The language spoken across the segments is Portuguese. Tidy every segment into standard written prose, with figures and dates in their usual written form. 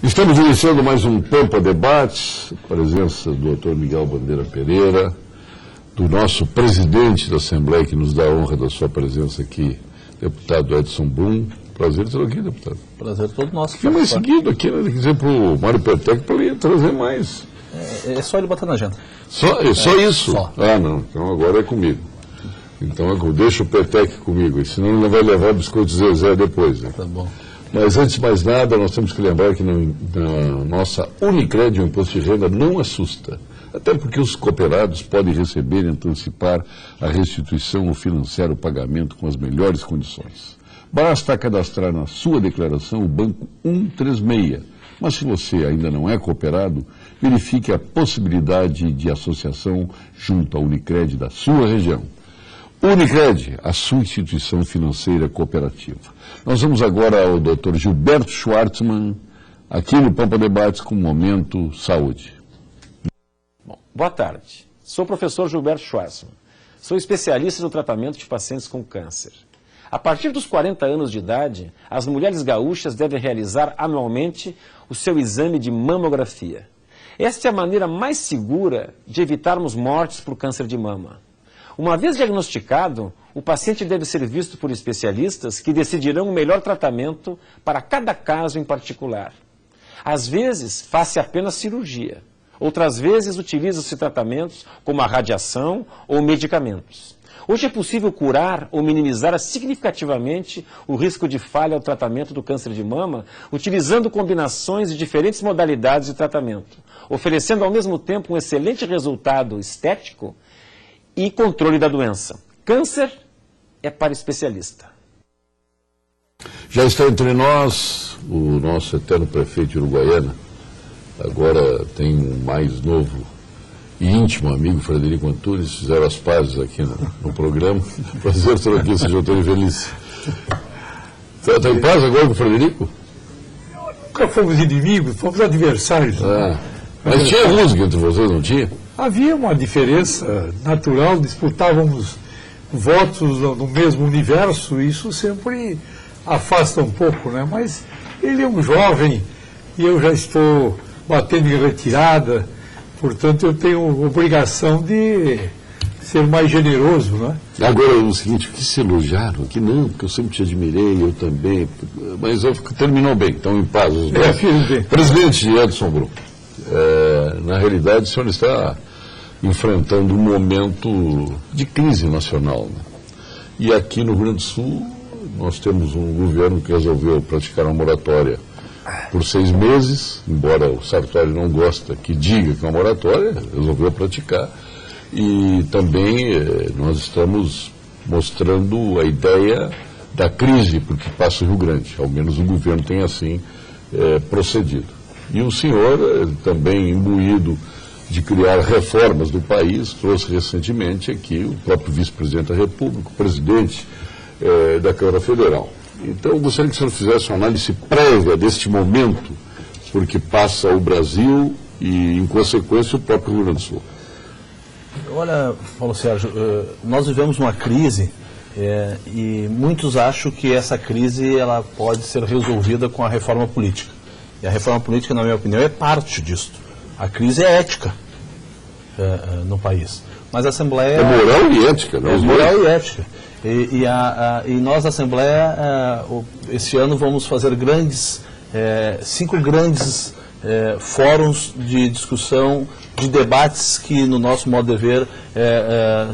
Estamos iniciando mais um Pampa Debates, presença do Dr. Miguel Bandeira Pereira, do nosso presidente da Assembleia, que nos dá a honra da sua presença aqui, deputado Edson Brum. Prazer em tê-lo aqui, deputado. Prazer todo nosso. Fica mais seguido aqui, né? Quer dizer, para o Mário Pertec, para ele trazer mais. É só ele botar na agenda. Só isso? Só. Ah, não. Então agora é comigo. Então deixa o Pertec comigo, senão ele não vai levar biscoito Zezé depois, né? Tá bom. Mas antes de mais nada, nós temos que lembrar que na nossa Unicred o imposto de renda não assusta. Até porque os cooperados podem receber e antecipar a restituição ou financiar o pagamento com as melhores condições. Basta cadastrar na sua declaração o Banco 136. Mas se você ainda não é cooperado, verifique a possibilidade de associação junto à Unicred da sua região. Unicred, a sua instituição financeira cooperativa. Nós vamos agora ao Dr. Gilberto Schwartzman, aqui no Pampa Debates, com o Momento Saúde. Bom, boa tarde. Sou o professor Gilberto Schwartzman. Sou especialista no tratamento de pacientes com câncer. A partir dos 40 anos de idade, as mulheres gaúchas devem realizar anualmente o seu exame de mamografia. Esta é a maneira mais segura de evitarmos mortes por câncer de mama. Uma vez diagnosticado, o paciente deve ser visto por especialistas que decidirão o melhor tratamento para cada caso em particular. Às vezes, faz-se apenas cirurgia. Outras vezes, utilizam-se tratamentos como a radiação ou medicamentos. Hoje é possível curar ou minimizar significativamente o risco de falha ao tratamento do câncer de mama, utilizando combinações de diferentes modalidades de tratamento, oferecendo ao mesmo tempo um excelente resultado estético e controle da doença. Câncer é para especialista. Já está entre nós o nosso eterno prefeito de Uruguaiana, agora tem um mais novo e íntimo amigo, Frederico Antunes, fizeram as pazes aqui no programa. Prazer estar aqui, seja Antônio Feliz. Está em paz agora com o Frederico? Nunca fomos inimigos, fomos adversários. Mas tinha música entre vocês, não tinha? Havia uma diferença natural, disputávamos votos no mesmo universo, isso sempre afasta um pouco, né? Mas ele é um jovem e eu já estou batendo em retirada, portanto eu tenho obrigação de ser mais generoso, né? Agora, o seguinte, o que se elogiaram? Que não, porque eu sempre te admirei, eu também, mas terminou bem, estão em paz os dois. Presidente Edson Brum, na realidade o senhor está enfrentando um momento de crise nacional, né? E aqui no Rio Grande do Sul nós temos um governo que resolveu praticar uma moratória por 6 meses, embora o Sartori não gosta que diga que é uma moratória, resolveu praticar. E também nós estamos mostrando a ideia da crise porque passa o Rio Grande, ao menos o governo tem assim procedido. E o senhor também imbuído de criar reformas do país, trouxe recentemente aqui o próprio vice-presidente da República, o presidente da Câmara Federal. Então, eu gostaria que o senhor fizesse uma análise prévia deste momento, porque passa o Brasil e, em consequência, o próprio Rio Grande do Sul. Olha, Paulo Sérgio, nós vivemos uma crise e muitos acham que essa crise ela pode ser resolvida com a reforma política. E a reforma política, na minha opinião, é parte disso. A crise é ética no país. Mas a Assembleia... É moral e ética, não é? Moral e ética. E nós, da Assembleia, esse ano vamos fazer 5 grandes fóruns de discussão, de debates que, no nosso modo de ver,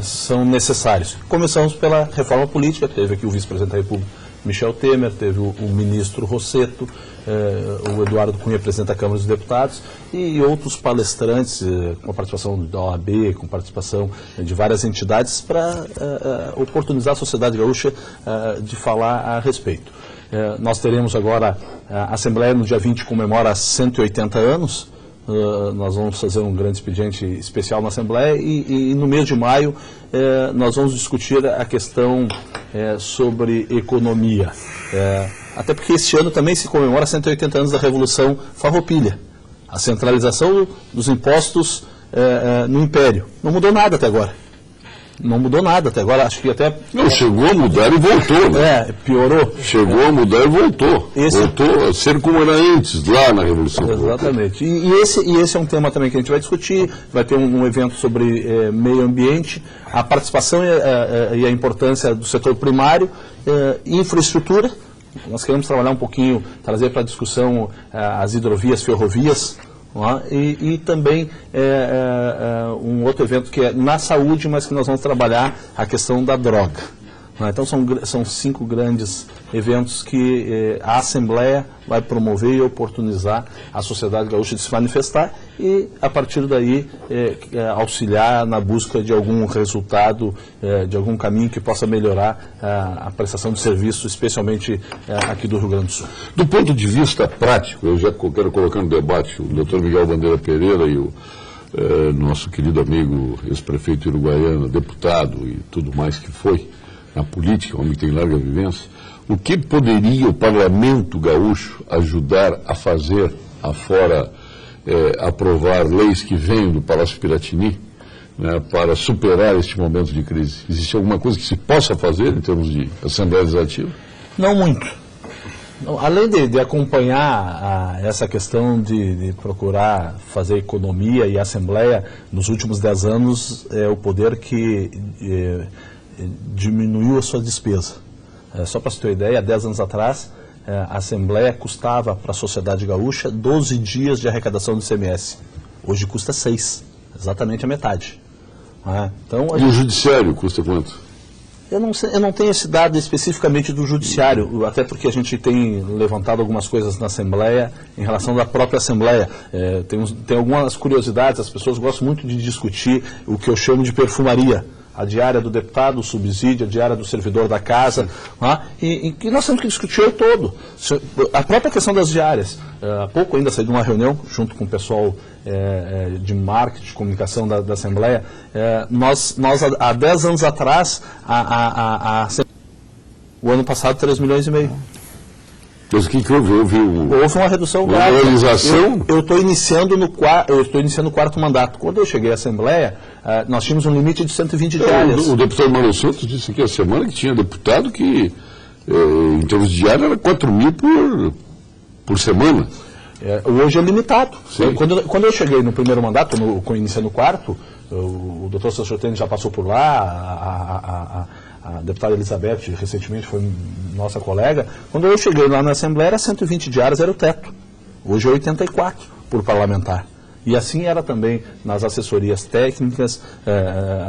são necessários. Começamos pela reforma política, teve aqui o vice-presidente da República, Michel Temer, teve o ministro Rossetto, o Eduardo Cunha, presidente da Câmara dos Deputados, e outros palestrantes, com a participação da OAB, com participação de várias entidades, para oportunizar a sociedade gaúcha de falar a respeito. Nós teremos agora, a Assembleia no dia 20 comemora 180 anos, nós vamos fazer um grande expediente especial na Assembleia e no mês de maio nós vamos discutir a questão sobre economia. Até porque esse ano também se comemora 180 anos da Revolução Farroupilha, a centralização dos impostos no Império. Não mudou nada até agora. Não mudou nada até agora, acho que até... Não, chegou a mudar e voltou, né? Piorou. Chegou a mudar e voltou. Voltou a ser como era antes, lá na Revolução. Exatamente. E esse é um tema também que a gente vai discutir, vai ter um evento sobre meio ambiente, a participação e a importância do setor primário, infraestrutura. Nós queremos trabalhar um pouquinho, trazer para a discussão as hidrovias, ferrovias, e também um outro evento que é na saúde, mas que nós vamos trabalhar a questão da droga. Então são 5 grandes eventos que a Assembleia vai promover e oportunizar a sociedade gaúcha de se manifestar e, a partir daí, auxiliar na busca de algum resultado, de algum caminho que possa melhorar a prestação de serviço, especialmente aqui do Rio Grande do Sul. Do ponto de vista prático, eu já quero colocar no debate o Dr. Miguel Bandeira Pereira e o nosso querido amigo ex-prefeito uruguaiano, deputado e tudo mais que foi na política, homem que tem larga vivência. O que poderia o Parlamento gaúcho ajudar a fazer, afora aprovar leis que venham do Palácio Piratini, né, para superar este momento de crise? Existe alguma coisa que se possa fazer em termos de Assembleia Legislativa? Não muito. Além de acompanhar essa questão de procurar fazer economia e a Assembleia, nos últimos 10 anos, é o poder que diminuiu a sua despesa. Só para você ter uma ideia, há 10 anos atrás, a Assembleia custava para a sociedade gaúcha 12 dias de arrecadação do ICMS. Hoje custa 6, exatamente a metade. Então, e o Judiciário custa quanto? Eu não tenho esse dado especificamente do Judiciário, até porque a gente tem levantado algumas coisas na Assembleia, em relação da própria Assembleia. Tem algumas curiosidades, as pessoas gostam muito de discutir o que eu chamo de perfumaria. A diária do deputado, o subsídio, a diária do servidor da casa, e nós temos que discutir o todo. A própria questão das diárias. Há pouco ainda saí de uma reunião, junto com o pessoal de marketing, de comunicação da Assembleia. Nós há 10 anos atrás, o ano passado, 3,5 milhões. Mas o que houve? Houve uma redução grave. Eu estou iniciando o 4º mandato. Quando eu cheguei à Assembleia, nós tínhamos um limite de 120 diárias. O deputado Manuel Santos disse aqui a semana que tinha deputado que, em termos de diária, era 4 mil por semana. Hoje é limitado. Quando eu cheguei no primeiro mandato, iniciando o 4º, o doutor Sanchotene já passou por lá, a deputada Elizabeth, recentemente foi nossa colega. Quando eu cheguei lá na Assembleia, era 120 diárias, era o teto. Hoje é 84 por parlamentar. E assim era também nas assessorias técnicas,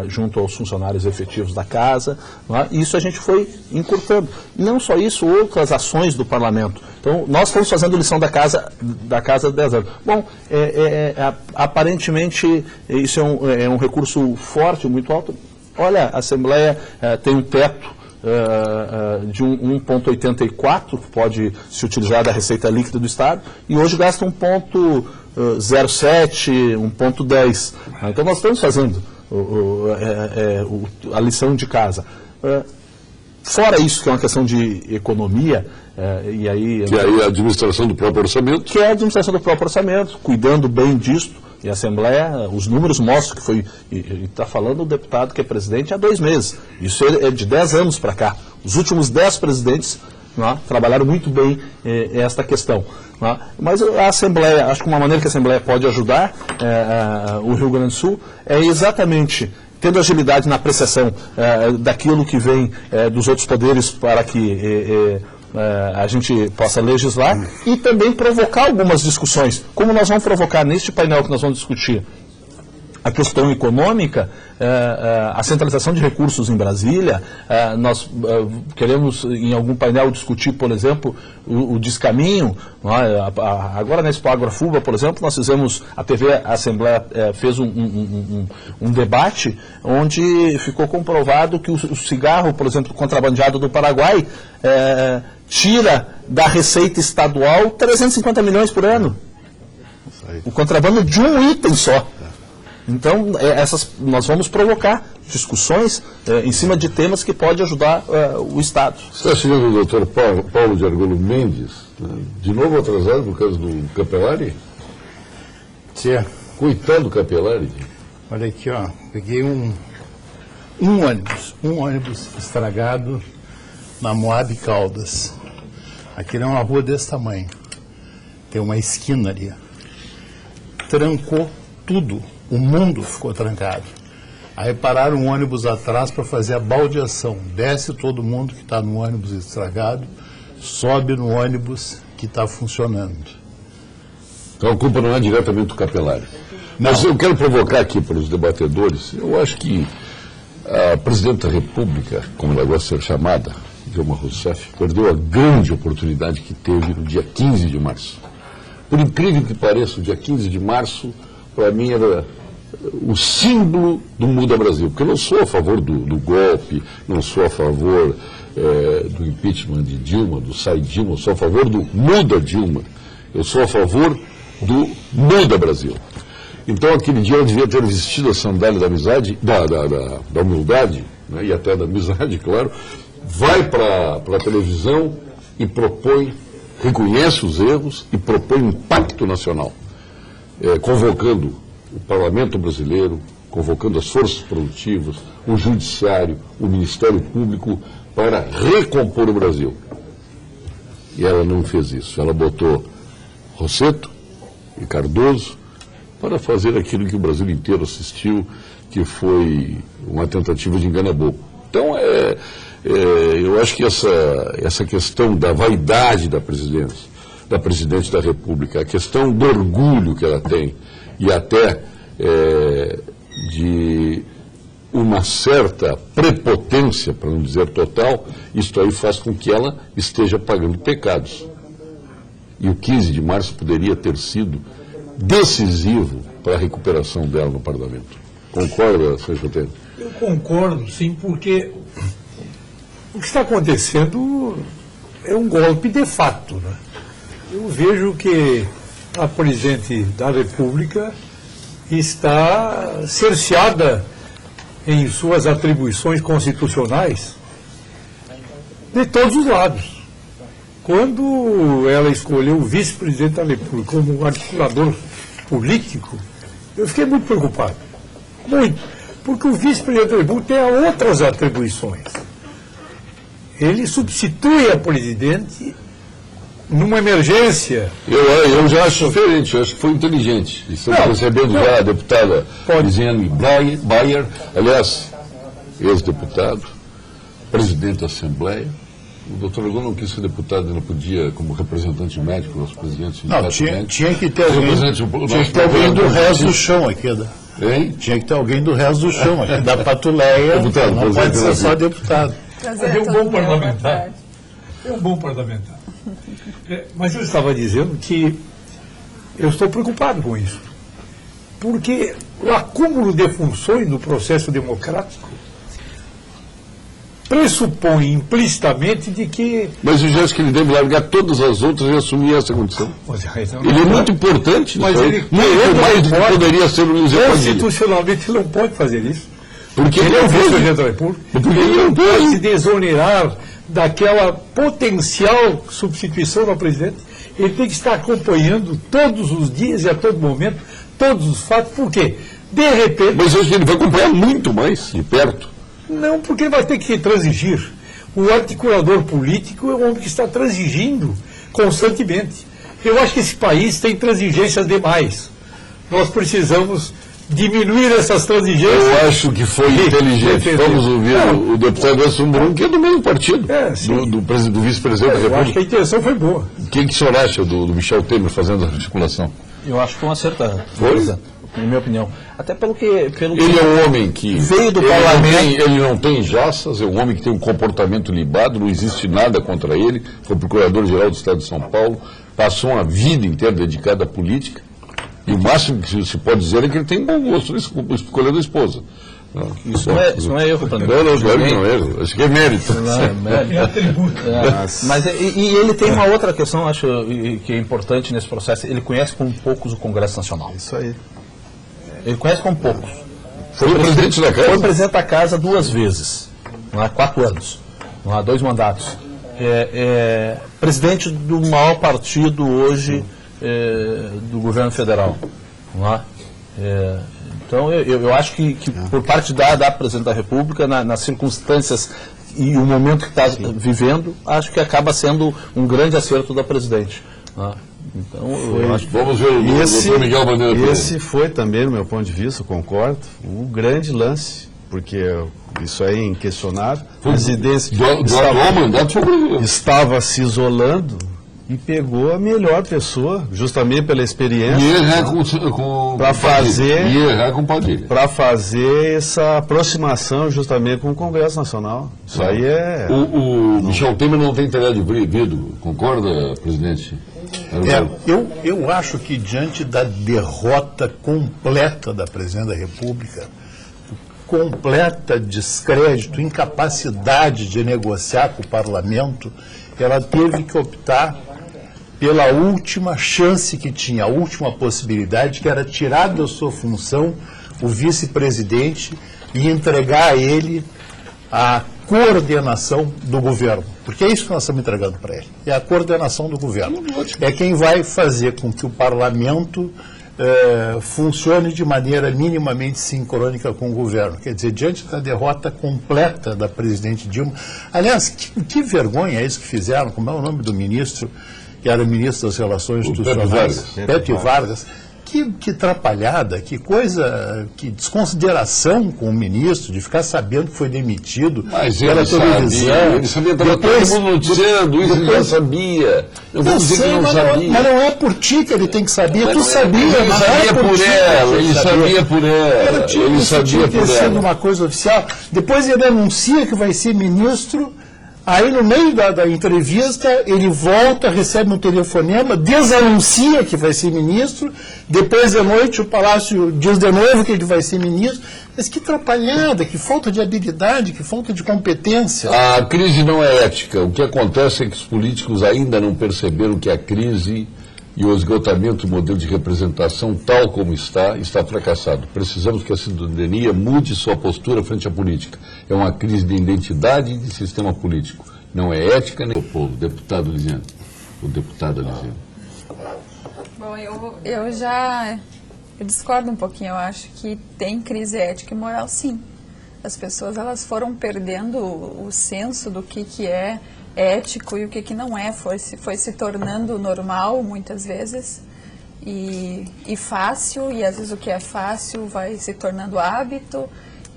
junto aos funcionários efetivos da casa. Isso a gente foi encurtando. Não só isso, outras ações do parlamento. Então, nós estamos fazendo lição da casa há 10 anos. Bom, aparentemente, isso é um recurso forte, muito alto. Olha, a Assembleia tem um teto de 1,84, que pode se utilizar da receita líquida do Estado, e hoje gasta 1,07, 1,10. Então nós estamos fazendo a lição de casa. Fora isso, que é uma questão de economia, e aí... Que aí é a administração do próprio orçamento. Que é a administração do próprio orçamento, cuidando bem disso. E a Assembleia, os números mostram que foi, e está falando o deputado que é presidente há 2 meses. Isso é de 10 anos para cá. Os últimos 10 presidentes trabalharam muito bem esta questão. Mas a Assembleia, acho que uma maneira que a Assembleia pode ajudar o Rio Grande do Sul é exatamente tendo agilidade na apreciação daquilo que vem dos outros poderes para que a gente possa legislar e também provocar algumas discussões, como nós vamos provocar neste painel que nós vamos discutir a questão econômica, a centralização de recursos em Brasília. Nós queremos em algum painel discutir, por exemplo, o descaminho. Agora na Expo Agrofuba, por exemplo, nós fizemos, a Assembleia fez um debate onde ficou comprovado que o cigarro, por exemplo, contrabandeado do Paraguai, tira da receita estadual 350 milhões por ano. O contrabando de um item só. Então, nós vamos provocar discussões em cima de temas que podem ajudar o Estado. Está chegando o doutor Paulo de Argolo Mendes, de novo atrasado por causa do Capelari? Sim. Coitado do Capelari. Olha aqui, ó, peguei um um ônibus estragado na Moab Caldas. Aqui é uma rua desse tamanho. Tem uma esquina ali. Trancou tudo. O mundo ficou trancado. Aí pararam um ônibus atrás para fazer a baldeação. Desce todo mundo que está no ônibus estragado, sobe no ônibus que está funcionando. Então a culpa não é diretamente do Capelário. Não. Mas eu quero provocar aqui para os debatedores, eu acho que a Presidente da República, como ela gosta de ser chamada, Dilma Rousseff, perdeu a grande oportunidade que teve no dia 15 de março. Por incrível que pareça, o dia 15 de março, para mim, era o símbolo do Muda Brasil. Porque eu não sou a favor do golpe, não sou a favor do impeachment de Dilma, do sai Dilma, eu sou a favor do Muda Dilma. Eu sou a favor do Muda Brasil. Então, aquele dia eu devia ter vestido a sandália da amizade, da humildade, né, e até da amizade, claro, vai para a televisão e propõe, reconhece os erros e propõe um pacto nacional, convocando o Parlamento brasileiro, convocando as forças produtivas, o Judiciário, o Ministério Público, para recompor o Brasil. E ela não fez isso. Ela botou Rosseto e Cardoso para fazer aquilo que o Brasil inteiro assistiu, que foi uma tentativa de engana-bobo. Então, eu acho que essa questão da vaidade da Presidente da República, a questão do orgulho que ela tem, e até de uma certa prepotência, para não dizer total, isto aí faz com que ela esteja pagando pecados. E o 15 de março poderia ter sido decisivo para a recuperação dela no Parlamento. Concorda, senhor Chotene? Eu concordo, sim, porque o que está acontecendo é um golpe de fato, né? Eu vejo que a Presidente da República está cerceada em suas atribuições constitucionais de todos os lados. Quando ela escolheu o vice-presidente da República como articulador político, eu fiquei muito preocupado. Muito. Porque o vice-presidente da República tem outras atribuições. Ele substitui a presidente numa emergência. Eu já acho diferente, eu acho que foi inteligente. Estamos recebendo já a deputada Lisiane Bayer, aliás, ex-deputado, presidente da Assembleia. O doutor Aragão não quis ser deputado, não podia, como representante médico, nosso presidente. Não, tinha que ter alguém do resto do chão aqui. Hein? Tinha que ter alguém do resto do chão aqui, da Patuleia. Deputado, não pode ser só deputado. É um bom parlamentar. É um bom parlamentar. Mas eu estava dizendo que eu estou preocupado com isso. Porque o acúmulo de funções no processo democrático pressupõe implicitamente de que... Mas eu já acho que ele deve largar todas as outras e assumir essa condição. Ele é muito importante, mas ele muito mais do que poderia ser o José Padilha. Constitucionalmente ele não pode fazer isso. Porque ele é o vice-presidente da República. Ele não pode se desonerar daquela potencial substituição do presidente. Ele tem que estar acompanhando todos os dias e a todo momento todos os fatos. Por quê? De repente... Mas eu acho que ele vai acompanhar muito mais de perto. Não, porque ele vai ter que transigir. O articulador político é um homem que está transigindo constantemente. Eu acho que esse país tem transigências demais. Nós precisamos diminuir essas transigências. Eu acho que foi inteligente. Vamos ouvir o deputado Edson Brum, que é do mesmo partido, do vice-presidente da República. Eu acho que a intenção foi boa. O que o senhor acha do Michel Temer fazendo a articulação? Eu acho que foi uma acertada. Foi? Na minha opinião. Até pelo que ele é um homem que veio do parlamento. Ele não tem jaças, é um homem que tem um comportamento libado, não existe nada contra ele. Foi procurador-geral do Estado de São Paulo, passou uma vida inteira dedicada à política. E o máximo que se pode dizer é que ele tem bom gosto escolhendo a esposa. Isso não é erro para mim. Não, claro que não é erro. Acho que é mérito. É atributo. Mas ele tem uma outra questão, acho que é importante nesse processo. Ele conhece com poucos o Congresso Nacional. Isso aí. Ele conhece com poucos. Foi presidente da Casa? Foi presidente da Casa 2 vezes. Não há 4 anos. Não há 2 mandatos. Presidente do maior partido hoje do governo federal. Não há? Então, eu acho que por parte da Presidente da República, nas circunstâncias e o momento que está vivendo, acho que acaba sendo um grande acerto da Presidente. Então, eu acho que... Vamos ver o doutor Miguel Bandeira. Esse foi também, do meu ponto de vista, eu concordo, um grande lance, porque isso aí é inquestionável. A presidência estava se isolando e pegou a melhor pessoa, justamente pela experiência, para fazer essa aproximação justamente com o Congresso Nacional. Isso aí é... O Michel Temer não tem telhado de vidro, concorda, presidente? Eu acho que diante da derrota completa da Presidente da República, completa descrédito, incapacidade de negociar com o Parlamento, ela teve que optar pela última chance que tinha, a última possibilidade, que era tirar da sua função o vice-presidente e entregar a ele a coordenação do governo. Porque é isso que nós estamos entregando para ele. É a coordenação do governo. É quem vai fazer com que o parlamento funcione de maneira minimamente sincrônica com o governo. Quer dizer, diante da derrota completa da presidente Dilma... Aliás, que vergonha é isso que fizeram? Como é o nome do ministro, que era ministro das Relações Institucionais? Pepe Vargas. Que atrapalhada, que coisa, que desconsideração com o ministro, de ficar sabendo que foi demitido pela televisão. Ele sabia, estava todo mundo noticiando, isso ele já sabia. Eu vou dizer que não sabia. Mas não é por ti que ele tem que saber, tu sabia. Ele sabia por ela, ele sabia por ela. Ele sabia por ela. Sendo uma coisa oficial. Depois ele anuncia que vai ser ministro. Aí, no meio da entrevista, ele volta, recebe um telefonema, desanuncia que vai ser ministro, depois de noite o Palácio diz de novo que ele vai ser ministro. Mas que atrapalhada, que falta de habilidade, que falta de competência. A crise não é ética. O que acontece é que os políticos ainda não perceberam que a crise e o esgotamento do modelo de representação, tal como está fracassado. Precisamos que a cidadania mude sua postura frente à política. É uma crise de identidade e de sistema político. Não é ética nem o povo. Deputado Lisiane. O deputado Lisiane. Bom, eu discordo um pouquinho. Eu acho que tem crise ética e moral, sim. As pessoas elas foram perdendo o senso do que é ético e o que não é, foi se tornando normal muitas vezes e fácil, e às vezes o que é fácil vai se tornando hábito,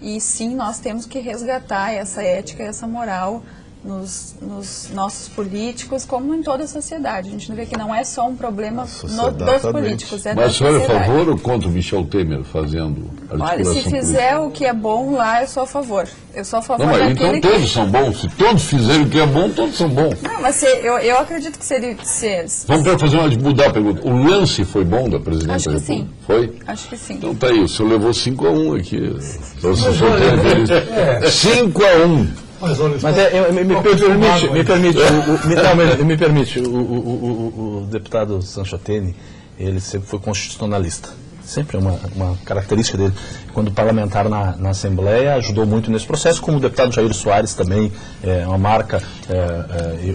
e sim, nós temos que resgatar essa ética e essa moral nos nossos políticos, como em toda a sociedade. A gente vê que não é só um problema dos políticos, é da sociedade. Mas a senhora é a favor ou contra o Michel Temer fazendo a articulação Olha, se fizer política? O que é bom lá, eu sou a favor. Eu sou a favor daquele então todos são bons. Se todos fizerem o que é bom, todos são bons. Não, mas eu acredito que seria... Vamos mudar a pergunta. O lance foi bom da presidente? Acho que sim. Foi? Acho que sim. Então tá aí, o senhor levou 5-1 aqui. 5-1. Mas me permite, o deputado Sanchotene, ele sempre foi constitucionalista. Sempre é uma característica dele. Quando parlamentar na Assembleia, ajudou muito nesse processo, como o deputado Jair Soares também, uma marca,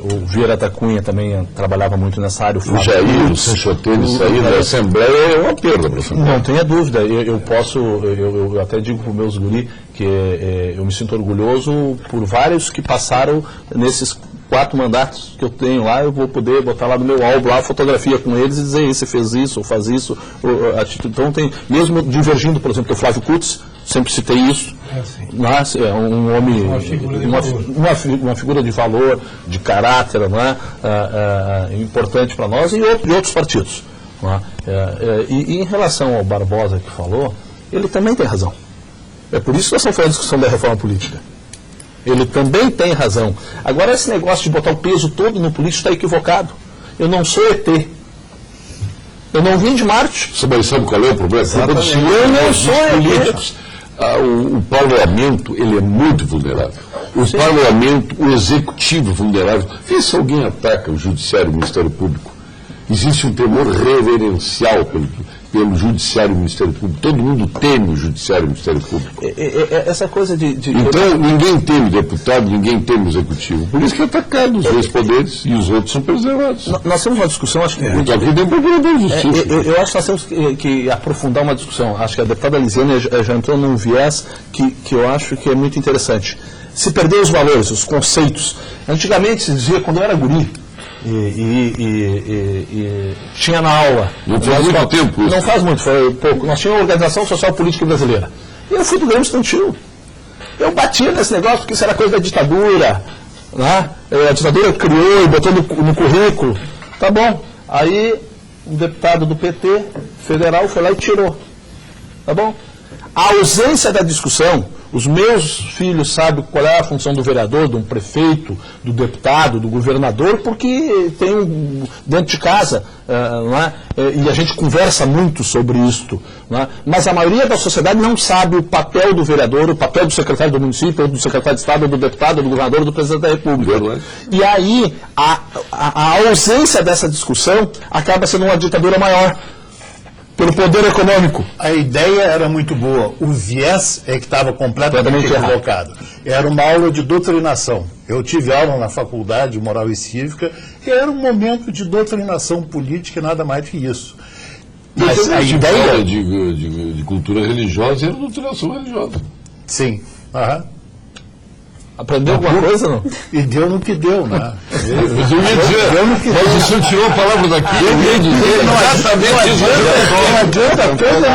o Vieira da Cunha também trabalhava muito nessa área. O Jair Sanchotene sair da Assembleia é uma perda para a Assembleia. Não tenha dúvida, eu até digo para os meus guri que eu me sinto orgulhoso por vários que passaram nesses 4 mandatos que eu tenho lá. Eu vou poder botar lá no meu álbum lá a fotografia com eles e dizer: você fez isso, ou faz isso, ou atitude. Então tem, mesmo divergindo, por exemplo, do Flávio Kutz, sempre citei isso. Mas é um homem, uma figura de valor, de caráter, importante para nós e outros partidos. E em relação ao Barbosa que falou, ele também tem razão. É por isso que nós estamos fazendo a discussão da reforma política. Ele também tem razão. Agora, esse negócio de botar o peso todo no político está equivocado. Eu não sou ET. Eu não vim de Marte. Você sabe qual é o problema? Eu não sou políticos. O parlamento, ele é muito vulnerável. O parlamento, o executivo vulnerável. Vê se alguém ataca o judiciário e o Ministério Público. existe um temor reverencial pelo Judiciário e Ministério Público. Todo mundo teme o Judiciário e o Ministério Público. Essa coisa de... Então, ninguém teme deputado, ninguém teme o Executivo. Por isso que é atacado os dois poderes e os outros são preservados. Nós temos uma discussão, acho que... Só que tem procurador de justiça. Eu acho que nós temos que aprofundar uma discussão. Acho que a deputada Lisiane já entrou num viés que eu acho que é muito interessante. Se perder os valores, os conceitos. Antigamente se dizia, quando eu era guri, e tinha na aula. Não faz muito tempo isso. Não faz muito, foi pouco. Nós tínhamos a Organização Social Política Brasileira. E eu fui do Grêmio Estudantil. Eu batia nesse negócio porque isso era coisa da ditadura. Né? A ditadura criou e botou no currículo. Tá bom. Aí um deputado do PT federal foi lá e tirou. Tá bom? A ausência da discussão, os meus filhos sabem qual é a função do vereador, do prefeito, do deputado, do governador, porque tem dentro de casa, não é? E a gente conversa muito sobre isto. Não é? Mas a maioria da sociedade não sabe o papel do vereador, o papel do secretário do município, ou do secretário de Estado, ou do deputado, ou do governador, ou do presidente da República. E aí, a ausência dessa discussão acaba sendo uma ditadura maior. Pelo poder econômico. A ideia era muito boa, o viés é que estava completamente equivocado. Era uma aula de doutrinação. Eu tive aula na faculdade de Moral e Cívica e era um momento de doutrinação política e nada mais que isso. Mas a ideia de cultura religiosa era doutrinação religiosa. Sim. Aham. Aprendeu alguma coisa, não? E deu no que deu, né? Mas eu ia dizer, mas o senhor tirou a palavra daqui, eu ia dizer exatamente isso. Não adianta coisa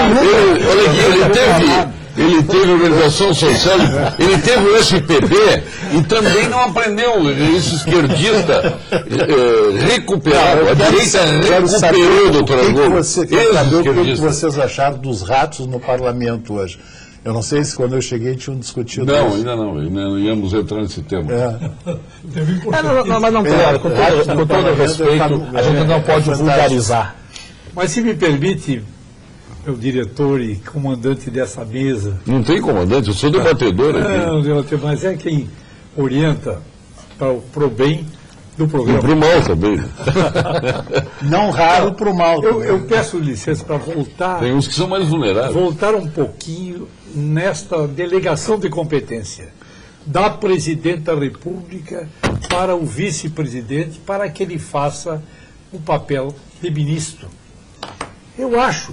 ele teve organização social, ele teve o SPB e também não aprendeu esse esquerdista recuperado. A direita recuperou, doutor Argolo. Quero saber o que vocês acharam dos ratos no parlamento hoje. Eu não sei se quando eu cheguei tinham discutido não, isso. Ainda não íamos entrar nesse tema. Mas não, claro, com todo respeito, a gente não pode vulgarizar. Mas se me permite, meu diretor e comandante dessa mesa... Não tem comandante, eu sou debatedor aqui. Não, mas é quem orienta para o bem do programa. E para o mal também. Não raro para o mal. Eu peço licença para voltar... Tem uns que são mais vulneráveis. Voltar um pouquinho nesta delegação de competência da Presidente da República para o vice-presidente, para que ele faça o papel de ministro. Eu acho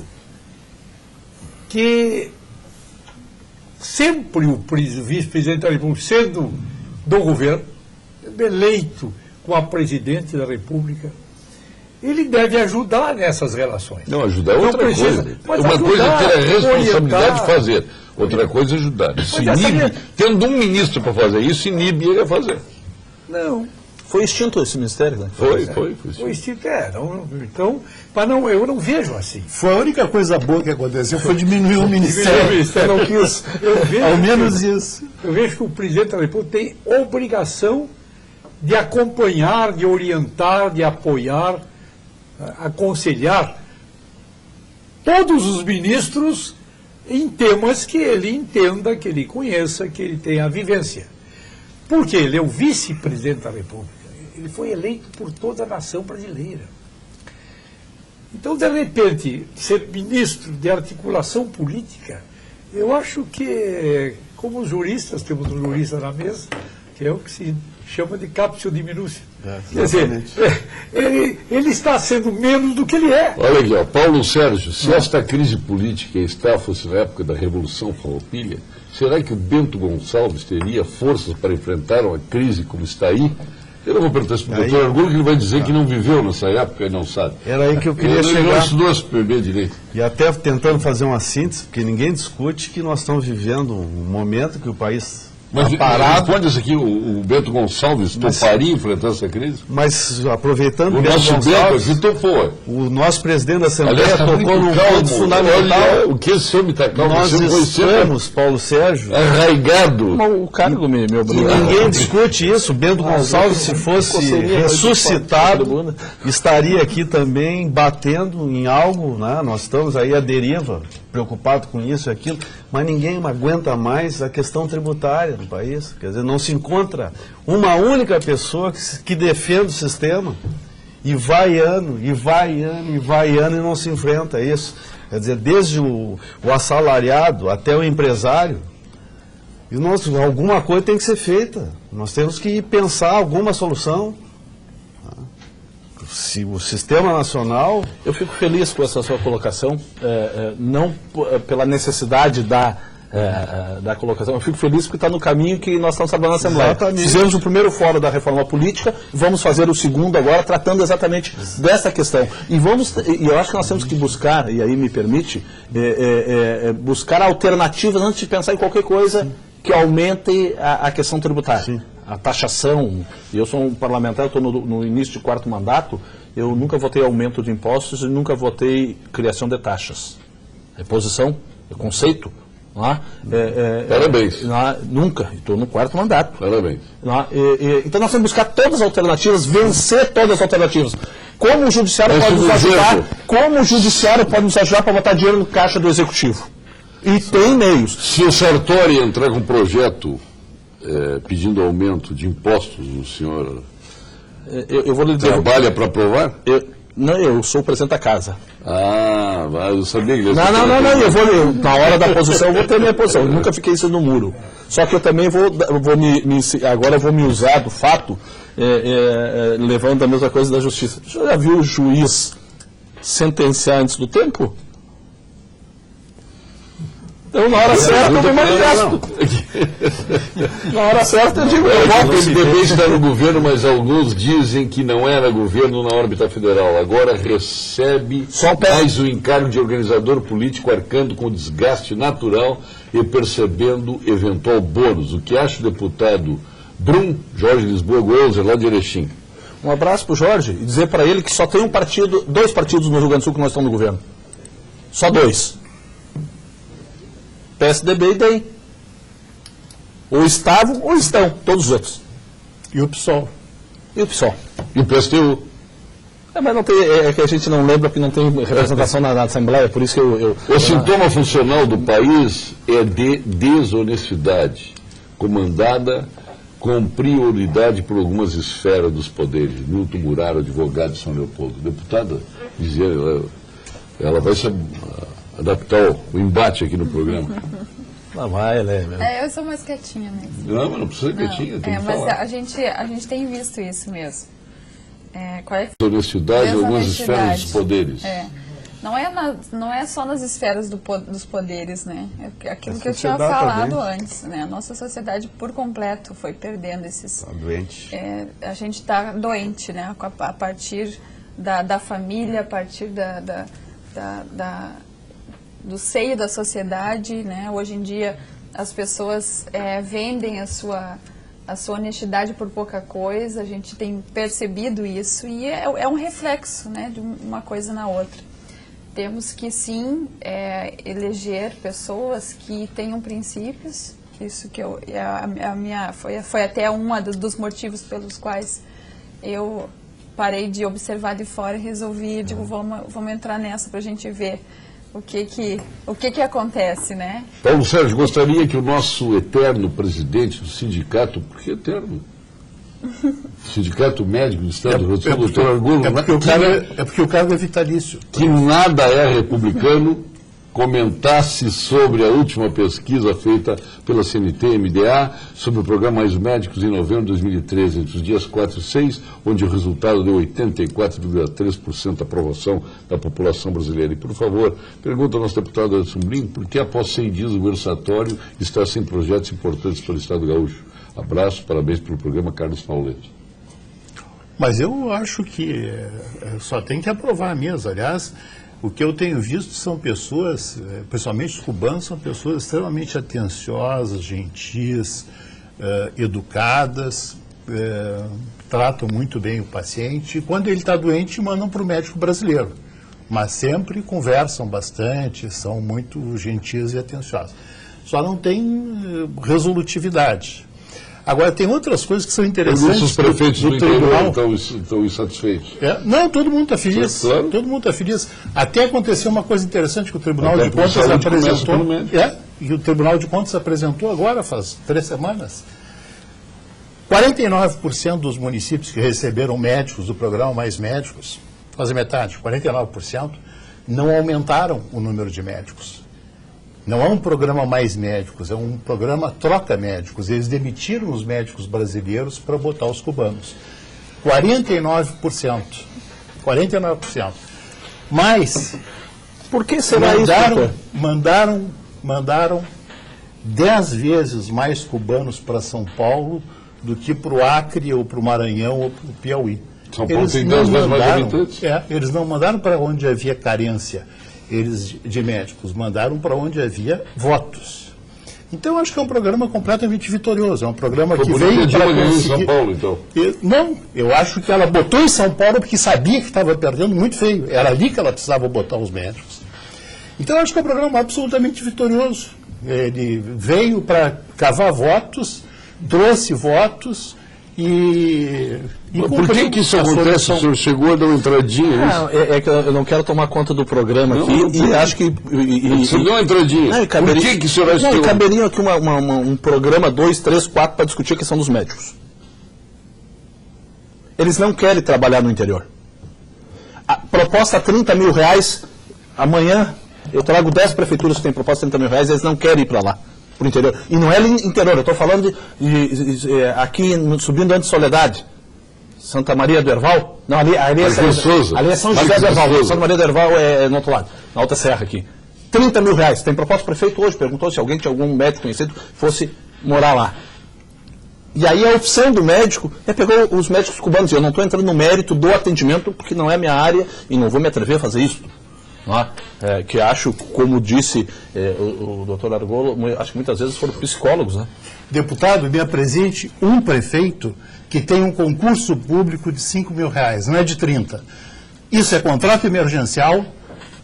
que sempre o vice-presidente da República, sendo do governo, eleito com a Presidente da República, ele deve ajudar nessas relações. Não, ajudar é outra coisa. Uma coisa é ter a responsabilidade de fazer, outra coisa é ajudar. Isso inibe, tendo um ministro para fazer isso, inibe ele a fazer. Não. Foi extinto esse ministério, né? Foi extinto. Então, mas não, eu não vejo assim. Foi a única coisa boa que aconteceu, foi diminuir o ministério. Eu não quis. Ao menos isso. Eu vejo que o presidente da República tem obrigação de acompanhar, de orientar, de apoiar, aconselhar todos os ministros em temas que ele entenda, que ele conheça, que ele tenha a vivência. Porque ele é o vice-presidente da República. Ele foi eleito por toda a nação brasileira. Então, de repente, ser ministro de articulação política, eu acho que, como os juristas, temos um jurista na mesa, que é o que se chama de captio diminutio. Quer dizer, ele está sendo menos do que ele é. Olha aqui, ó, Paulo Sérgio, se esta crise política fosse na época da Revolução Farroupilha, será que o Bento Gonçalves teria forças para enfrentar uma crise como está aí? Eu não vou perguntar isso para o doutor Argolo, que ele vai dizer que não viveu nessa época e não sabe. Era aí que eu queria chegar. Ele não estudou SPB direito. E até tentando fazer uma síntese, porque ninguém discute que nós estamos vivendo um momento que o país... Mas responde isso aqui, o Bento Gonçalves toparia enfrentar essa crise? Mas aproveitando o Bento nosso Gonçalves, Bento aqui topou. O nosso presidente da Assembleia tocou num ponto fundamental. O que esse senhor me está calmo? Nós estamos, Paulo Sérgio, arraigado. O cargo me obriga. Ninguém discute isso. O Bento Gonçalves, se fosse ressuscitado, estaria aqui também batendo em algo, né? Nós estamos aí à deriva, preocupado com isso e aquilo, mas ninguém aguenta mais a questão tributária do país. Quer dizer, não se encontra uma única pessoa que defenda o sistema E vai ano, e vai ano, e vai ano, e não se enfrenta isso. Quer dizer, desde o assalariado até o empresário, e alguma coisa tem que ser feita. Nós temos que pensar alguma solução. Se o sistema nacional... Eu fico feliz com essa sua colocação, não pela necessidade da colocação, eu fico feliz porque está no caminho que nós estamos trabalhando na Assembleia. Exatamente. Fizemos o primeiro fórum da reforma política, vamos fazer o segundo agora, tratando exatamente dessa questão. E eu acho que nós temos que buscar, e aí me permite, buscar alternativas antes de pensar em qualquer coisa que aumente a questão tributária. Sim. A taxação. Eu sou um parlamentar, estou no início de 4º mandato, eu nunca votei aumento de impostos e nunca votei criação de taxas. É posição, é conceito. Parabéns. Nunca, estou no 4º mandato. Parabéns. Então nós temos que buscar todas as alternativas, vencer todas as alternativas. Como o Judiciário pode nos ajudar? Como o Judiciário pode nos ajudar para botar dinheiro no caixa do Executivo? E tem meios. Se o Sartori entrar com um projeto pedindo aumento de impostos, o senhor eu vou lhe dizer, trabalha para aprovar? Eu sou o presidente da casa. Mas eu sabia que ele... Não, na hora da posição eu vou ter minha posição, eu nunca fiquei isso no muro. Só que eu também agora vou me usar do fato, levando a mesma coisa da justiça. O senhor já viu o juiz sentenciar antes do tempo? Então, na hora certa, eu me manifesto. Na hora certa, eu digo, eu voto. Esse debate está no governo, mas alguns dizem que não era governo na órbita federal. Agora recebe mais o encargo de organizador político, arcando com desgaste natural e percebendo eventual bônus. O que acha o deputado Jorge Lisboa Goelzer, lá de Erechim? Um abraço para o Jorge e dizer para ele que só tem dois partidos no Rio Grande do Sul que nós estamos no governo. Só 2. PSDB e DEM. Ou estavam ou estão, todos os outros. E o PSOL. E o PSOL. E o PSTU. Mas não tem, que a gente não lembra porque não tem representação na Assembleia, por isso que O sintoma funcional do país é de desonestidade, comandada com prioridade por algumas esferas dos poderes. Milton Muraro, advogado de São Leopoldo. Deputada, dizia, ela vai se adaptar o embate aqui no programa. Lá vai, eu sou mais quietinha mesmo. Não, mas não precisa ser quietinha, tem que mas falar. a gente tem visto isso mesmo. Qual é? Desonestidade em algumas esferas dos poderes. Não é só nas esferas dos poderes, né? É aquilo que eu tinha falado antes, né? A nossa sociedade por completo foi perdendo esses... Está doente. A gente está doente, né? A partir da família, a partir do seio da sociedade, né? Hoje em dia as pessoas vendem a sua honestidade por pouca coisa, a gente tem percebido isso e é um reflexo, né, de uma coisa na outra. Temos que sim eleger pessoas que tenham princípios, isso que foi até dos motivos pelos quais eu parei de observar de fora e resolvi, vamos entrar nessa para a gente ver o que acontece, né? Paulo Sérgio, gostaria que o nosso eterno presidente do sindicato, por que eterno? Sindicato Médico do Estado do Rio Grande do Sul, doutor Argulo, porque o cargo é vitalício. Que nada é republicano, comentasse sobre a última pesquisa feita pela CNT-MDA sobre o programa Mais Médicos em novembro de 2013, entre os dias 4 e 6, onde o resultado deu 84,3% de aprovação da população brasileira. E, por favor, pergunta ao nosso deputado Edson Brinco, por que após 100 dias o versatório está sem projetos importantes para o Estado gaúcho? Abraço, parabéns pelo programa, Carlos Pauletti. Mas eu acho que só tem que aprovar mesmo. Aliás, o que eu tenho visto são pessoas, principalmente os cubanos, são pessoas extremamente atenciosas, gentis, educadas, tratam muito bem o paciente. E quando ele está doente, mandam para o médico brasileiro. Mas sempre conversam bastante, são muito gentis e atenciosos. Só não tem resolutividade. Agora, tem outras coisas que são interessantes. Os prefeitos do tribunal estão insatisfeitos. Não, todo mundo está feliz. Claro. Todo mundo está feliz. Até aconteceu uma coisa interessante que o Tribunal de Contas apresentou. E o Tribunal de Contas apresentou agora, faz 3 semanas. 49% dos municípios que receberam médicos do programa Mais Médicos, quase metade, 49%, não aumentaram o número de médicos. Não é um programa Mais Médicos, é um programa Troca Médicos. Eles demitiram os médicos brasileiros para botar os cubanos. 49%. 49%. Mas Por que será isso, doutor? mandaram 10 vezes mais cubanos para São Paulo do que para o Acre, ou para o Maranhão, ou para o Piauí. São Paulo tem 10 vezes mais habitantes? Eles não mandaram para onde havia carência de médicos, mandaram para onde havia votos. Então, eu acho que é um programa completamente vitorioso. É um programa que veio para conseguir... em São Paulo, então? Não, eu acho que ela botou em São Paulo porque sabia que estava perdendo muito feio. Era ali que ela precisava botar os médicos. Então, eu acho que é um programa absolutamente vitorioso. Ele veio para cavar votos, trouxe votos e por que isso acontece? O senhor chegou a dar uma entradinha nisso? Não, é que eu não quero tomar conta do programa aqui e acho que... Você deu uma entradinha. Não, por que o senhor acha que... caberia aqui um programa 2, 3, 4 para discutir a questão dos médicos. Eles não querem trabalhar no interior. A proposta R$30 mil, amanhã eu trago 10 prefeituras que têm proposta de R$30 mil, eles não querem ir para lá, para o interior. E não é interior, eu estou falando aqui subindo antes de Soledade, Santa Maria do Herval. Não, ali é São José do Herval. Santa Maria do Herval é no outro lado, na Alta Serra aqui. R$30 mil. Tem proposta, o prefeito hoje perguntou se alguém tinha algum médico conhecido fosse morar lá. E aí a opção do médico pegou os médicos cubanos. Eu não estou entrando no mérito do atendimento, porque não é minha área e não vou me atrever a fazer isso. Que acho, como disse o doutor Argolo, acho que muitas vezes foram psicólogos. Né? Deputado, me apresente um prefeito que tem um concurso público de R$5 mil, não é de 30. Isso é contrato emergencial,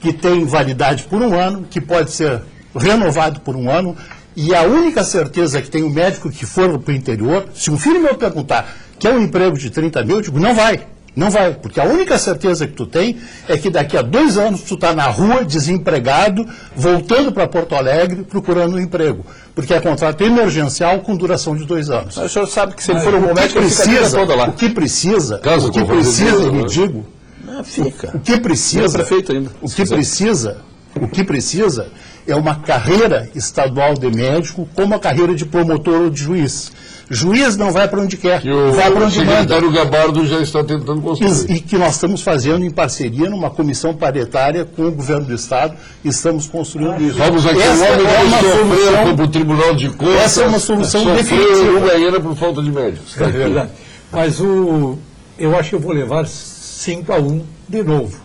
que tem validade por um ano, que pode ser renovado por um ano, e a única certeza que tem um médico que for para o interior, se um filho meu perguntar, quer um emprego de 30 mil, eu digo, não vai. Não vai, porque a única certeza que tu tem é que daqui a 2 anos tu está na rua, desempregado, voltando para Porto Alegre, procurando um emprego. Porque é contrato emergencial com duração de 2 anos. Mas o senhor sabe que se ele for um médico, ele fica a vida toda lá. O que precisa, me digo, fica. O que precisa, prefeito ainda, o que precisa é uma carreira estadual de médico como a carreira de promotor ou de juiz. Juiz não vai para onde quer, vai para onde manda. O secretário Gabardo já está tentando construir. E que nós estamos fazendo em parceria numa comissão paritária com o governo do Estado, e estamos construindo isso. Vamos aqui, essa é uma solução para o Tribunal de Contas. Essa é uma solução definitiva. Uruguaiana por falta de médicos. É verdade. Mas eu acho que eu vou levar 5-1 de novo.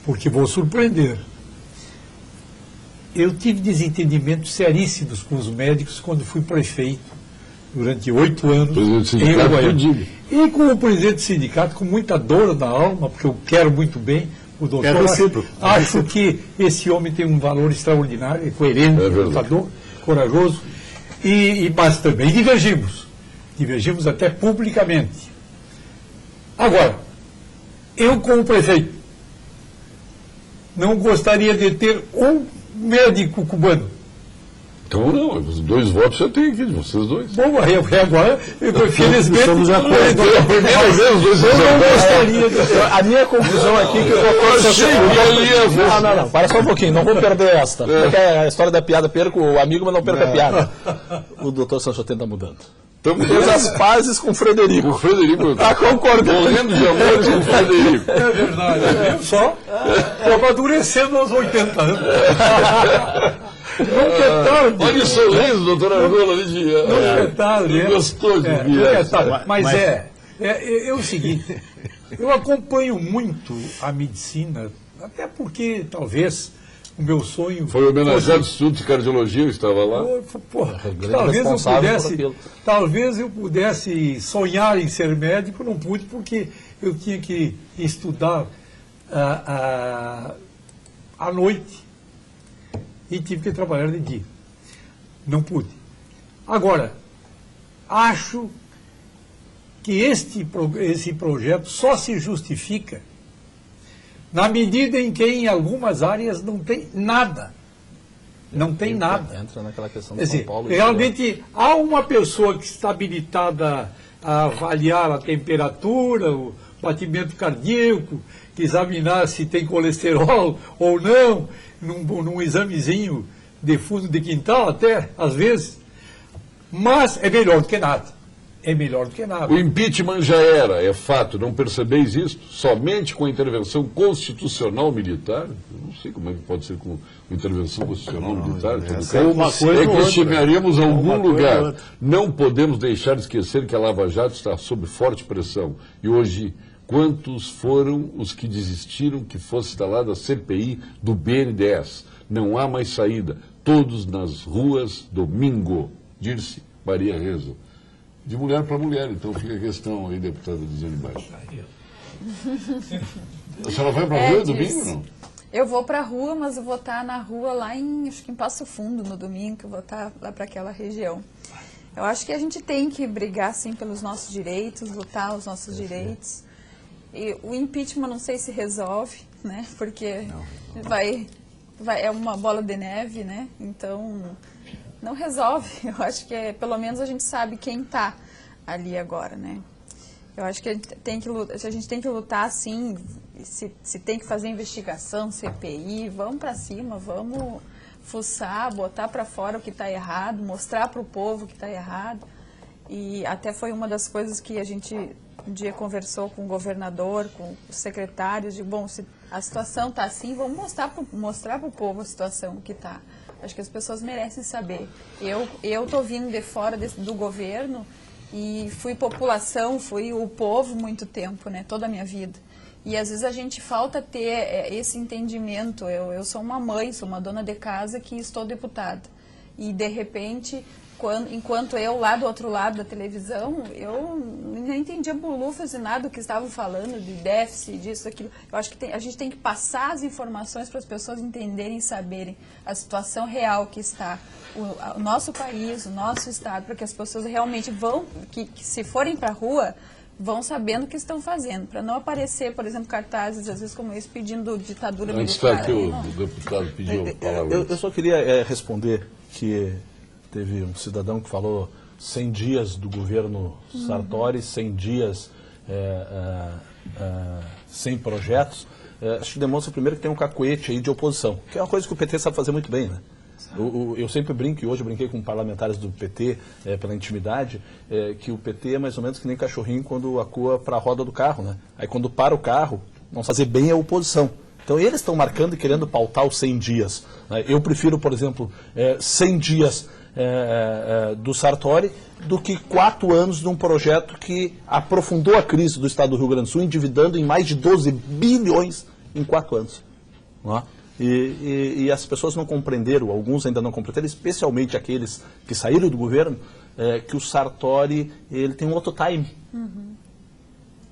Porque vou surpreender. Eu tive desentendimentos seríssimos com os médicos quando fui prefeito, durante 8 anos, em Uruguaiana. E com o presidente do sindicato, com muita dor na alma, porque eu quero muito bem o doutor. Acho que esse homem tem um valor extraordinário, é coerente, lutador, corajoso, mas também divergimos até publicamente. Agora, eu como prefeito, não gostaria de ter um médico cubano. Então não, os 2 votos já tem aqui, de vocês 2. Bom, agora, felizmente, estamos de acordo. Eu não gostaria. A minha conclusão aqui é que o doutor... Não, para só um pouquinho, não vou perder esta. Porque a história da piada, perco o amigo, mas não perco a piada. O doutor Sanchoten está mudando. Fez as pazes com o Frederico. O Frederico está concordando. Morrendo de amores com o Frederico. É verdade. Só amadurecendo aos 80 anos. Nunca é tarde. Olha o sorriso, doutor Argolo, ali de... Nunca é tarde. Gostou de vir. Nunca é tarde. Mas é o seguinte, eu acompanho muito a medicina, até porque talvez o meu sonho... Foi homenageado ao Instituto de Cardiologia, eu estava lá. Talvez eu pudesse sonhar em ser médico, não pude, porque eu tinha que estudar à noite e tive que trabalhar de dia. Não pude. Agora, acho que esse projeto só se justifica na medida em que em algumas áreas não tem nada. Não tem nada. Entra naquela questão Quer de São dizer, Paulo. realmente há uma pessoa que está habilitada a avaliar a temperatura, o batimento cardíaco, examinar se tem colesterol ou não, num examezinho de fundo de quintal até, às vezes. Mas é melhor do que nada. É melhor do que nada. O impeachment já era, é fato, não percebeis isso? Somente com a intervenção constitucional militar? Eu não sei como é que pode ser com intervenção constitucional militar. uma coisa É ou que outra. chegaríamos a algum Uma coisa ou lugar. outra. Não podemos deixar de esquecer que a Lava Jato está sob forte pressão. E hoje, quantos foram os que desistiram que fosse instalada a CPI do BNDES? Não há mais saída. Todos nas ruas, domingo. Dirce Maria Rezo. De mulher para mulher, então fica a questão aí, deputada, dizendo embaixo. A senhora vai para a rua domingo, não? Eu vou para a rua, mas eu vou estar na rua lá acho que em Passo Fundo no domingo, eu vou estar lá para aquela região. Eu acho que a gente tem que brigar, sim, pelos nossos direitos, lutar os nossos direitos. E o impeachment não sei se resolve, né? Porque é uma bola de neve, né? Então não resolve. Eu acho que pelo menos a gente sabe quem está ali agora, né? Eu acho que a gente tem que lutar, sim, se tem que fazer investigação, CPI, vamos para cima, vamos fuçar, botar para fora o que está errado, mostrar para o povo o que está errado. E até foi uma das coisas que a gente um dia conversou com o governador, com os secretários, de, bom, se a situação está assim, vamos mostrar para o povo a situação que está. Acho que as pessoas merecem saber. Eu estou vindo de fora do governo e fui população, fui o povo muito tempo, né, toda a minha vida. E às vezes a gente falta ter esse entendimento. Eu sou uma mãe, sou uma dona de casa que estou deputada. E de repente, enquanto eu lá do outro lado da televisão, eu não entendia bolufas e nada do que estavam falando, de déficit, disso, daquilo. Eu acho que a gente tem que passar as informações para as pessoas entenderem e saberem a situação real que está o nosso país, o nosso estado, para que as pessoas realmente que se forem para a rua, vão sabendo o que estão fazendo, para não aparecer, por exemplo, cartazes, às vezes como esse, pedindo ditadura militar. Antes que o deputado pediu a palavra. Eu só queria responder que teve um cidadão que falou 100 dias do governo Sartori, 100 dias sem projetos. Acho que demonstra primeiro que tem um cacuete aí de oposição, que é uma coisa que o PT sabe fazer muito bem, né? Eu sempre brinco, e hoje eu brinquei com parlamentares do PT, pela intimidade, que o PT é mais ou menos que nem cachorrinho quando acua para a roda do carro, né? Aí quando para o carro, vão fazer bem a oposição. Então eles estão marcando e querendo pautar os 100 dias. Né? Eu prefiro, por exemplo, 100 dias do Sartori do que 4 anos de um projeto que aprofundou a crise do estado do Rio Grande do Sul, endividando em mais de 12 bilhões em 4 anos. Não é? E as pessoas não compreenderam, alguns ainda não compreenderam, especialmente aqueles que saíram do governo, que o Sartori ele tem um outro time. Uhum.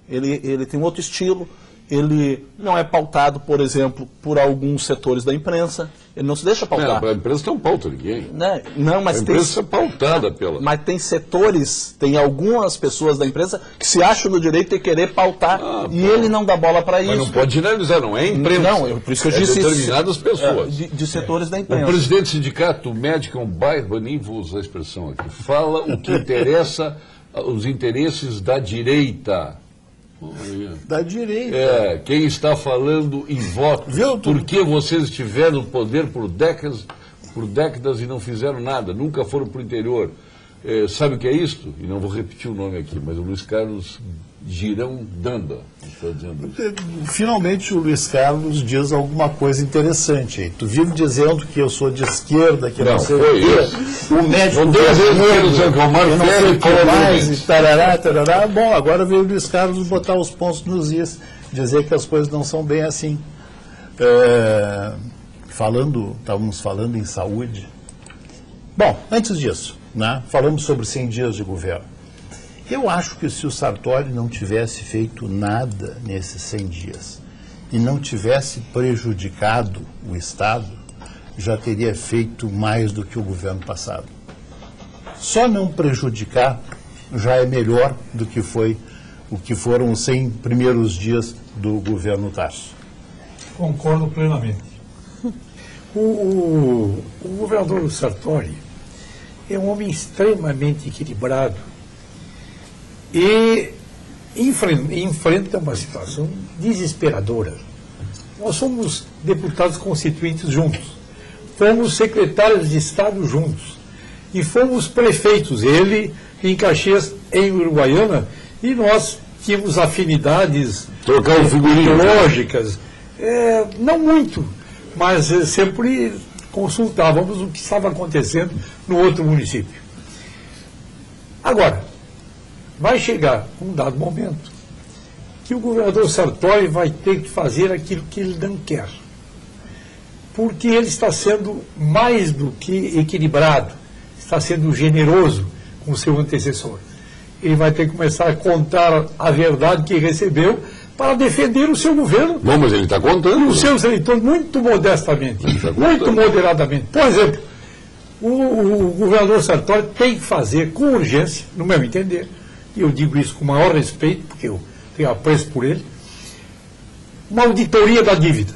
Ele tem um outro estilo. Ele não é pautado, por exemplo, por alguns setores da imprensa. Ele não se deixa pautar. A imprensa não pauta ninguém. Não, mas a imprensa é pautada pela... Mas tem setores, tem algumas pessoas da imprensa que se acham no direito de querer pautar e ele não dá bola para isso. Mas não pode generalizar, não é imprensa. Não, por isso que eu disse determinadas pessoas. De setores da imprensa. O presidente do sindicato médico é um bairro, nem vou usar a expressão aqui, fala o que interessa, os interesses da direita. Da direita. Quem está falando em voto, porque vocês estiveram no poder por décadas e não fizeram nada, nunca foram para o interior. Sabe o que é isso? E não vou repetir o nome aqui, mas o Luiz Carlos Girão Danda está dizendo isso. Finalmente o Luiz Carlos diz alguma coisa interessante aí. Tu vive dizendo que eu sou de esquerda, que não sei o quê. O médico mais, tarará. Bom, agora veio o Luiz Carlos botar os pontos nos is, dizer que as coisas não são bem assim. Estávamos falando em saúde. Bom, antes disso, né, falamos sobre 100 dias de governo. Eu acho que se o Sartori não tivesse feito nada nesses 100 dias e não tivesse prejudicado o Estado, já teria feito mais do que o governo passado. Só não prejudicar já é melhor do que foram os 100 primeiros dias do governo Tarso. Concordo plenamente. O governador Sartori é um homem extremamente equilibrado e enfrenta uma situação desesperadora. Nós somos deputados constituintes juntos, fomos secretários de Estado juntos e fomos prefeitos, ele em Caxias, em Uruguaiana, e nós tínhamos afinidades ideológicas, não muito, mas sempre consultávamos o que estava acontecendo no outro município. Agora, vai chegar um dado momento que o governador Sartori vai ter que fazer aquilo que ele não quer. Porque ele está sendo mais do que equilibrado, está sendo generoso com o seu antecessor. Ele vai ter que começar a contar a verdade que recebeu para defender o seu governo. Não, mas ele está contando. Os seus eleitores, muito modestamente, muito moderadamente. Por exemplo, o governador Sartori tem que fazer com urgência, no meu entender, e eu digo isso com o maior respeito, porque eu tenho apreço por ele, uma auditoria da dívida.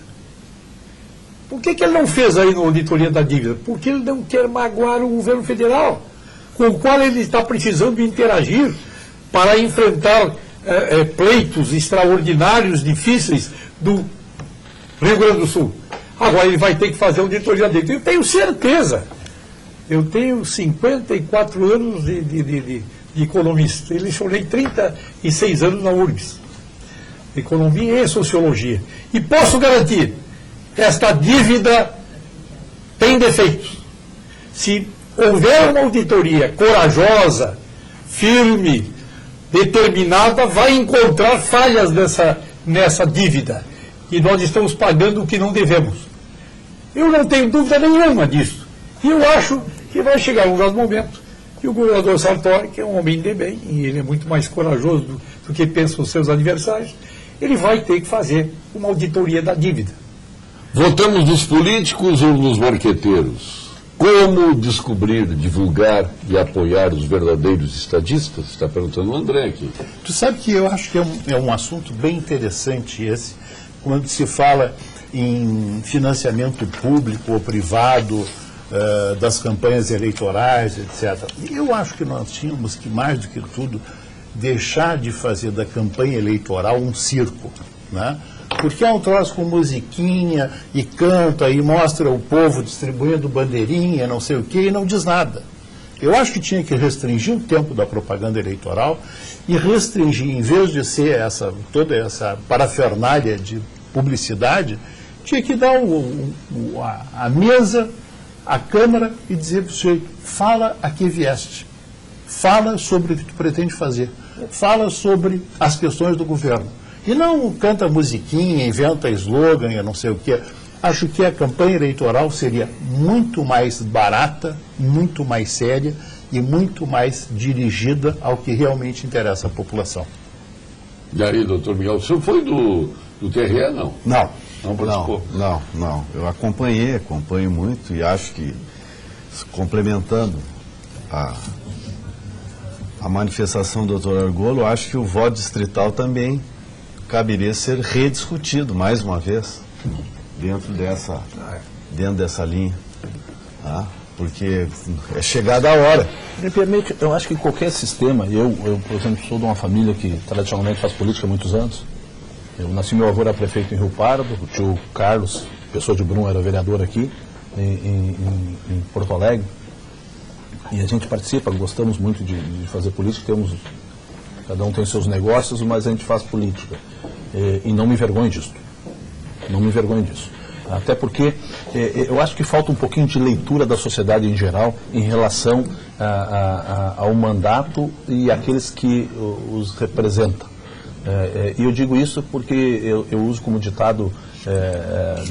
Por que ele não fez aí na auditoria da dívida? Porque ele não quer magoar o governo federal, com o qual ele está precisando interagir para enfrentar pleitos extraordinários, difíceis do Rio Grande do Sul. Agora ele vai ter que fazer auditoria da dívida. Eu tenho certeza. Eu tenho 54 anos de economista. Eu lecionei 36 anos na URGS. Economia e Sociologia. E posso garantir, esta dívida tem defeitos. Se houver uma auditoria corajosa, firme, determinada, vai encontrar falhas nessa dívida. E nós estamos pagando o que não devemos. Eu não tenho dúvida nenhuma disso. E eu acho que vai chegar um dado momento que o governador Sartori, que é um homem de bem, e ele é muito mais corajoso do que pensam os seus adversários, ele vai ter que fazer uma auditoria da dívida. Votamos nos políticos ou nos marqueteiros? Como descobrir, divulgar e apoiar os verdadeiros estadistas? Está perguntando o André aqui. Tu sabe que eu acho que é um assunto bem interessante esse, quando se fala em financiamento público ou privado das campanhas eleitorais, etc. Eu acho que nós tínhamos que, mais do que tudo, deixar de fazer da campanha eleitoral um circo, né? Porque é um troço com musiquinha e canta e mostra o povo distribuindo bandeirinha, não sei o quê, e não diz nada. Eu acho que tinha que restringir o tempo da propaganda eleitoral e restringir, em vez de ser toda essa parafernália de publicidade, tinha que dar a mesa, a câmara e dizer para o sujeito, fala a que vieste, fala sobre o que tu pretende fazer, fala sobre as questões do governo. E não canta musiquinha, inventa slogan, não sei o quê. Acho que a campanha eleitoral seria muito mais barata, muito mais séria e muito mais dirigida ao que realmente interessa à população. E aí, doutor Miguel, o senhor foi do TRE, não? Não. Não participou? Não. Eu acompanho muito e acho que, complementando a manifestação do doutor Argolo, acho que o voto distrital também caberia ser rediscutido mais uma vez dentro dessa linha, tá? Porque é chegada a hora. Me permite, eu acho que qualquer sistema, eu, por exemplo, sou de uma família que tradicionalmente faz política há muitos anos. Eu nasci, meu avô era prefeito em Rio Pardo, o tio Carlos, pessoa de Brum, era vereador aqui em Porto Alegre. E a gente participa, gostamos muito de fazer política, cada um tem seus negócios, mas a gente faz política. E não me envergonho disso. Não me envergonho disso. Até porque eu acho que falta um pouquinho de leitura da sociedade em geral em relação ao mandato e àqueles que os representam. E eu digo isso porque eu uso como ditado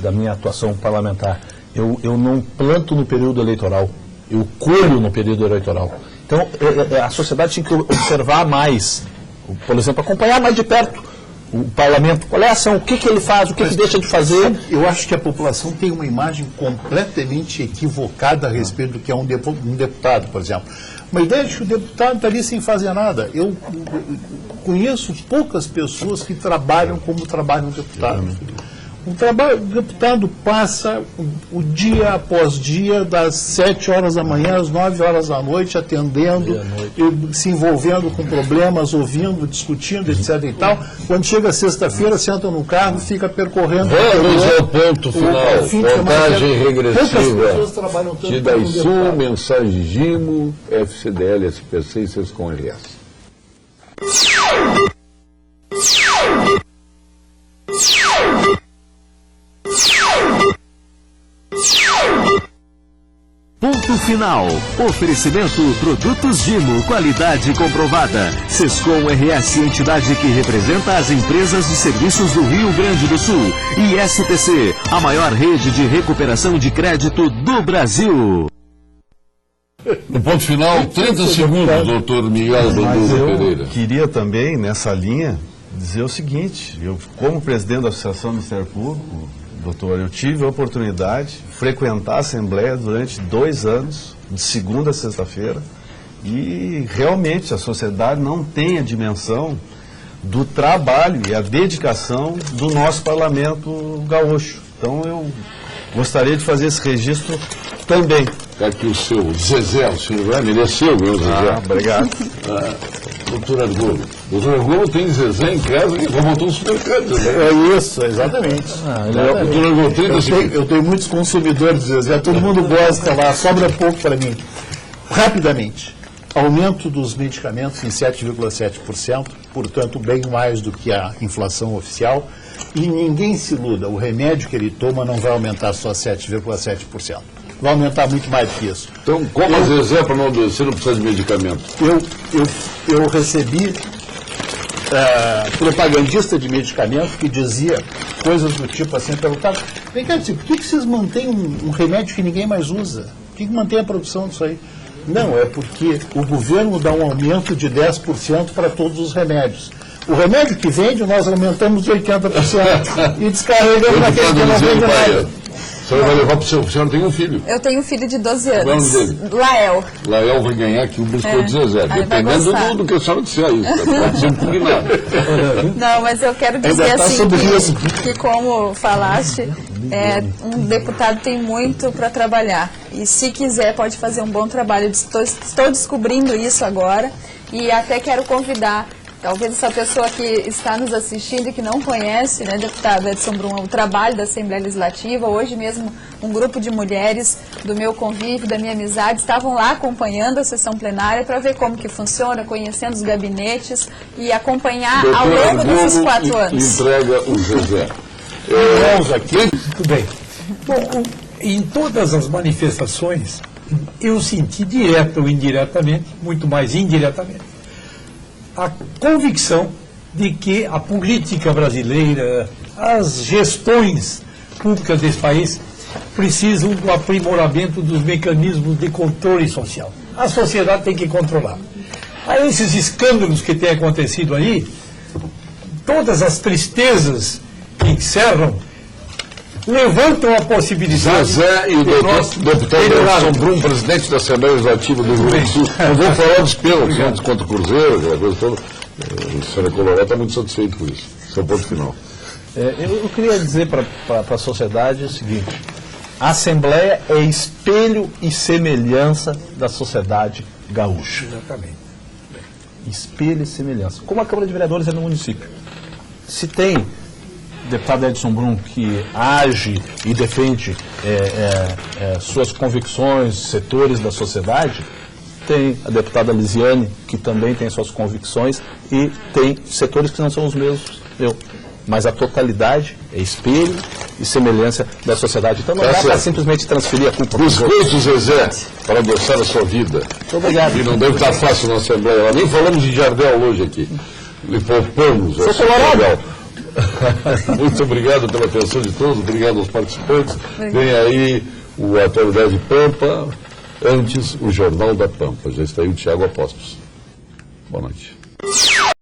da minha atuação parlamentar. Eu não planto no período eleitoral, eu colho no período eleitoral. Então, a sociedade tinha que observar mais, por exemplo, acompanhar mais de perto o parlamento. Qual é a ação, o que ele faz, o que ele deixa de fazer. Eu acho que a população tem uma imagem completamente equivocada a respeito do que é um deputado, por exemplo. Uma ideia de que o deputado está ali sem fazer nada. Eu conheço poucas pessoas que trabalham como trabalham deputados. O deputado passa o dia após dia, das 7 horas da manhã às 9 horas da noite, atendendo, e se envolvendo com problemas, ouvindo, discutindo, etc. e tal. Quando chega sexta-feira, senta no carro, fica percorrendo... Vamos ao ponto final. Contagem regressiva trabalham tanto de DAISU, mensagem GIMO, FCDL, SPC e SESCOM RS. Ponto final. Oferecimento Produtos Gimo, qualidade comprovada. Sescom RS, entidade que representa as empresas de serviços do Rio Grande do Sul. E SPC, a maior rede de recuperação de crédito do Brasil. No ponto final, 30 segundos, doutor Miguel Bandura Pereira. Queria também, nessa linha, dizer o seguinte: eu, como presidente da Associação do Ministério Público, doutor, eu tive a oportunidade de frequentar a Assembleia durante 2 anos, de segunda a sexta-feira, e realmente a sociedade não tem a dimensão do trabalho e a dedicação do nosso parlamento gaúcho. Então eu gostaria de fazer esse registro também. Está aqui o seu Zezé, o senhor vai merecer, meu Zezé. Obrigado. Doutor Argolo. Doutor Argolo tem Zezé em casa que montou um supermercado. Né? É isso, exatamente. Doutor Argolo, 30 segundos. Eu tenho muitos consumidores de Zezé, todo mundo gosta lá, sobra pouco para mim. Rapidamente, aumento dos medicamentos em 7,7%, portanto, bem mais do que a inflação oficial, e ninguém se iluda, o remédio que ele toma não vai aumentar só 7,7%. Vai aumentar muito mais do que isso. Então, coma Zezé para não adoecer, não precisa de medicamento. Eu recebi propagandista de medicamento que dizia coisas do tipo assim, perguntava, vem cá, por que vocês mantêm um remédio que ninguém mais usa? Por que mantém a produção disso aí? Não, é porque o governo dá um aumento de 10% para todos os remédios. O remédio que vende, nós aumentamos de 80% e descarregamos naquele que não vende nada. A senhora vai levar para o seu... A senhora tem um filho. Eu tenho um filho de 12 anos. Qual é o nome dele? Lael. Lael vai ganhar aqui o biscoito de Zezé. Dependendo do que a senhora disser aí. Pode ser impugnado. Não, mas eu quero dizer assim que como falaste, um deputado tem muito para trabalhar. E se quiser pode fazer um bom trabalho. Estou descobrindo isso agora e até quero convidar talvez essa pessoa que está nos assistindo e que não conhece, né, deputado Edson Brum, o trabalho da Assembleia Legislativa. Hoje mesmo um grupo de mulheres do meu convívio, da minha amizade, estavam lá acompanhando a sessão plenária para ver como que funciona, conhecendo os gabinetes e acompanhar ao longo desses 4 anos. Entrega o Zezé. Vamos aqui. Muito bem. Bom, em todas as manifestações, eu senti direta ou indiretamente, muito mais indiretamente, a convicção de que a política brasileira, as gestões públicas desse país precisam do aprimoramento dos mecanismos de controle social. A sociedade tem que controlar. A esses escândalos que têm acontecido aí, todas as tristezas que encerram, levantam a possibilidade... Zezé e o deputado Edson Brum, presidente da Assembleia Legislativa do Rio Grande do Sul. Não vou falar dos pênaltis contra o Cruzeiro, aquela coisa toda. O senhor Colorado está muito satisfeito com isso. Esse é o ponto final. Eu queria dizer para a sociedade o seguinte: a Assembleia é espelho e semelhança da sociedade gaúcha. Exatamente. Espelho e semelhança. Como a Câmara de Vereadores é no município. Se tem deputado Edson Brum que age e defende suas convicções, setores da sociedade, tem a deputada Lisiane, que também tem suas convicções, e tem setores que não são os mesmos, mas a totalidade é espelho e semelhança da sociedade. Então não dá para simplesmente transferir a culpa. Biscoito, Zezé, para adoçar a sua vida. Muito obrigado. E não deve estar fácil na Assembleia. Nem falamos de Jardel hoje aqui. Lhe poupamos. Sou colorado. Muito obrigado pela atenção de todos, obrigado aos participantes. Vem aí o Atualidade Pampa, antes o Jornal da Pampa. Já está aí o Tiago Apóstolos. Boa noite.